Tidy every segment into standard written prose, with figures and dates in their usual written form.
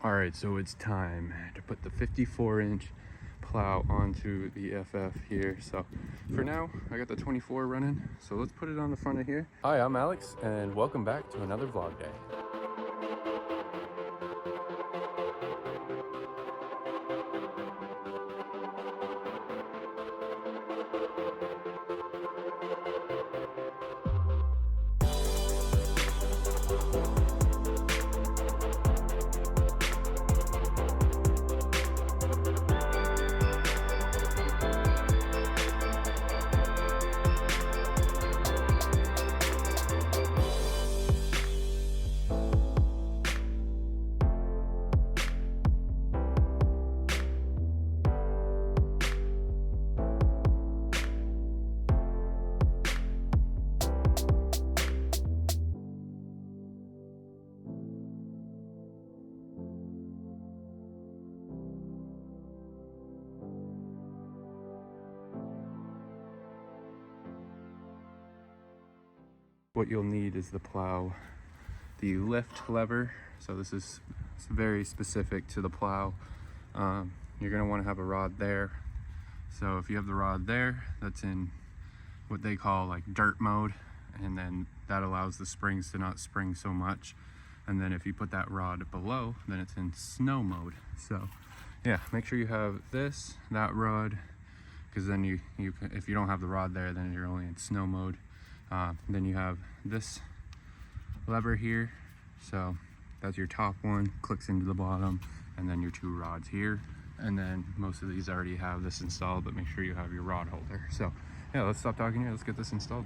All right, so it's time to put the 54-inch plow onto the FF here. So for now, I got the 24 running, so let's put it on the front of here. Hi, I'm Alex, and welcome back to another vlog day. What you'll need is the plow, the lift lever. So this is very specific to the plow. You're gonna wanna have a rod there. So if you have the rod there, that's in what they call like dirt mode. And then that allows the springs to not spring so much. And then if you put that rod below, then it's in snow mode. So yeah, make sure you have this, that rod, because then you can, if you don't have the rod there, then you're only in snow mode. Then you have this lever here, so that's your top one, clicks into the bottom, and then your two rods here. And then most of these already have this installed, but make sure you have your rod holder. So yeah, let's stop talking here, let's get this installed.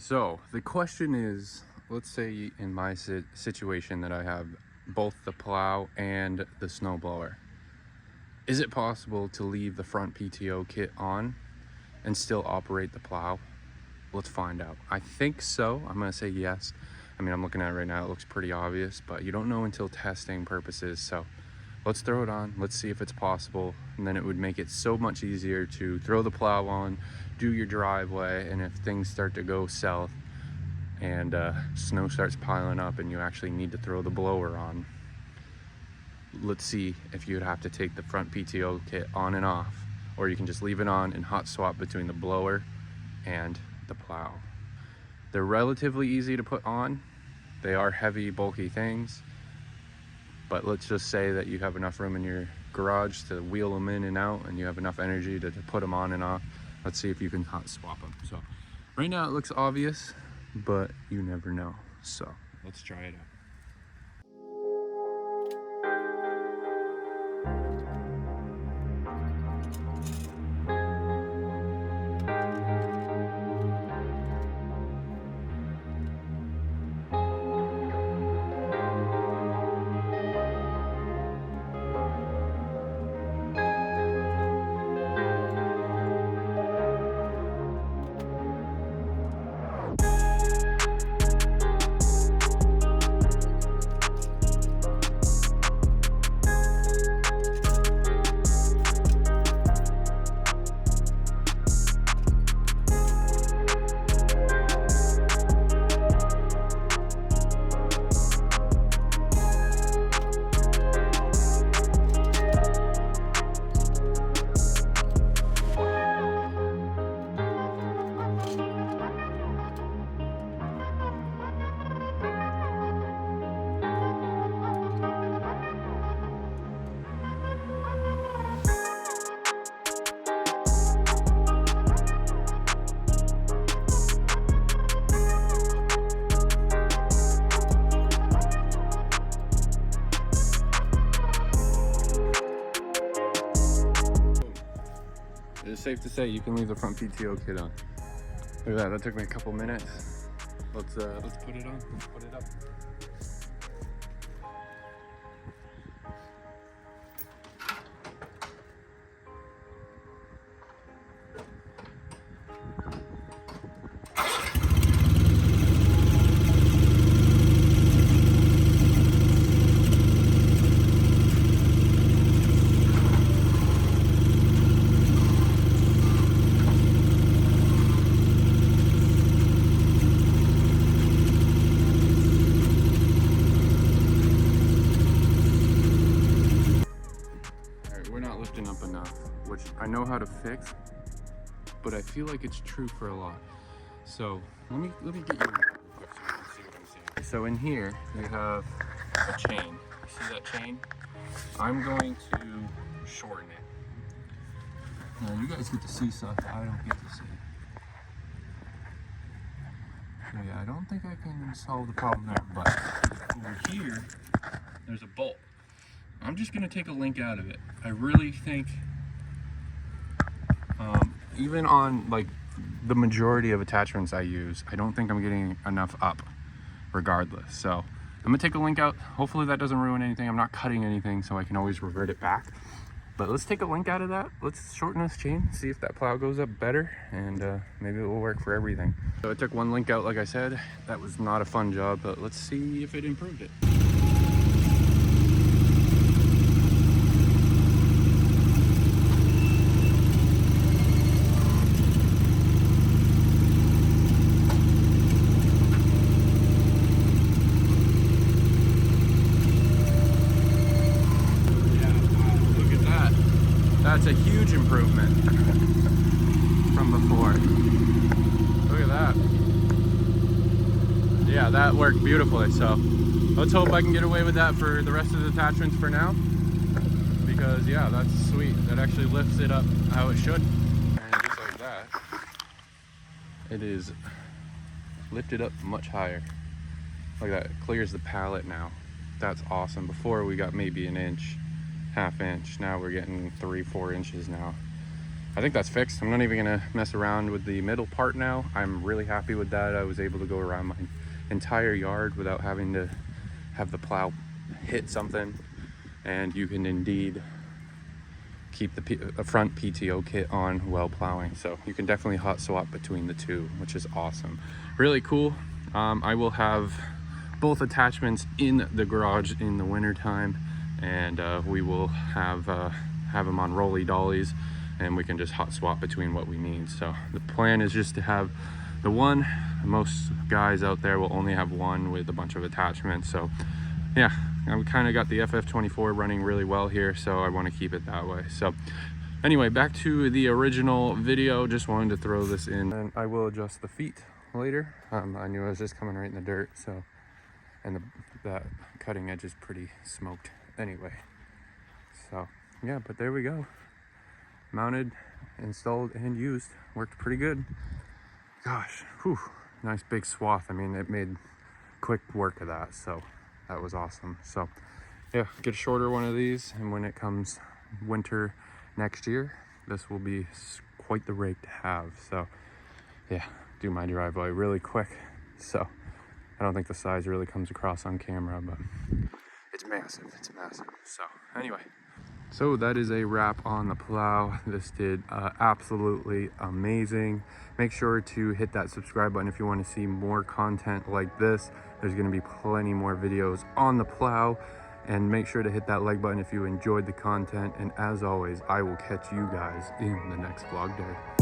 so the question is, let's say in my situation that I have both the plow and the snowblower. Is it possible to leave the front PTO kit on and still operate the plow? Let's find out. I think so. I'm gonna say yes. I mean, I'm looking at it right now, it looks pretty obvious, but you don't know until testing purposes. So let's throw it on, let's see if it's possible. And then it would make it so much easier to throw the plow on, do your driveway, and if things start to go south and snow starts piling up and you actually need to throw the blower on, let's see if you'd have to take the front PTO kit on and off, or you can just leave it on and hot swap between the blower and the plow. They're relatively easy to put on. They are heavy, bulky things, but let's just say that you have enough room in your garage to wheel them in and out, and you have enough energy to put them on and off. Let's see if you can hot swap them. So right now it looks obvious, but you never know. So let's try it out. It's safe to say you can leave the front PTO kit on. Look at that, that took me a couple minutes. Let's put it on, let's put it up. Up enough, which I know how to fix, but I feel like it's true for a lot. So let me get you see what I'm seeing. So in here you have a chain. You see that chain? I'm going to shorten it. Now you guys get to see stuff I don't get to see. So yeah, I don't think I can solve the problem there, but over here there's a bolt. I'm just gonna take a link out of it. I really think, even on like the majority of attachments I use, I don't think I'm getting enough up regardless. So I'm gonna take a link out. Hopefully that doesn't ruin anything. I'm not cutting anything, so I can always revert it back. But let's take a link out of that. Let's shorten this chain, see if that plow goes up better, and maybe it will work for everything. So I took one link out, like I said. That was not a fun job, but let's see if it improved it. That's a huge improvement from before. Look at that. Yeah, that worked beautifully. So let's hope I can get away with that for the rest of the attachments for now. Because yeah, that's sweet. That actually lifts it up how it should. And just like that, it is lifted up much higher. Look at that, it clears the pallet now. That's awesome. Before we got maybe an inch. Half inch. Now we're getting 3-4 inches now. I think that's fixed. I'm not even gonna mess around with the middle part now. I'm really happy with that. I was able to go around my entire yard without having to have the plow hit something, and you can indeed keep the front PTO kit on while plowing. So you can definitely hot swap between the two, which is awesome. Really cool. I will have both attachments in the garage in the winter time, and we will have them on rolly dollies, and we can just hot swap between what we need. So the plan is just to have the one. Most guys out there will only have one with a bunch of attachments. So yeah, I've kind of got the FF24 running really well here, so I want to keep it that way. So anyway, back to the original video. Just wanted to throw this in, and I will adjust the feet later. I knew I was just coming right in the dirt, so, and that cutting edge is pretty smoked anyway. So yeah, but there we go. Mounted, installed, and used. Worked pretty good. Gosh, whew, nice big swath. I mean, it made quick work of that, so that was awesome. So yeah, get a shorter one of these, and when it comes winter next year, this will be quite the rake to have. So yeah, do my driveway really quick. So I don't think the size really comes across on camera, but it's massive. It's massive. So anyway, so that is a wrap on the plow. This did absolutely amazing. Make sure to hit that subscribe button if you want to see more content like this. There's going to be plenty more videos on the plow, and make sure to hit that like button if you enjoyed the content. And as always, I will catch you guys in the next vlog day.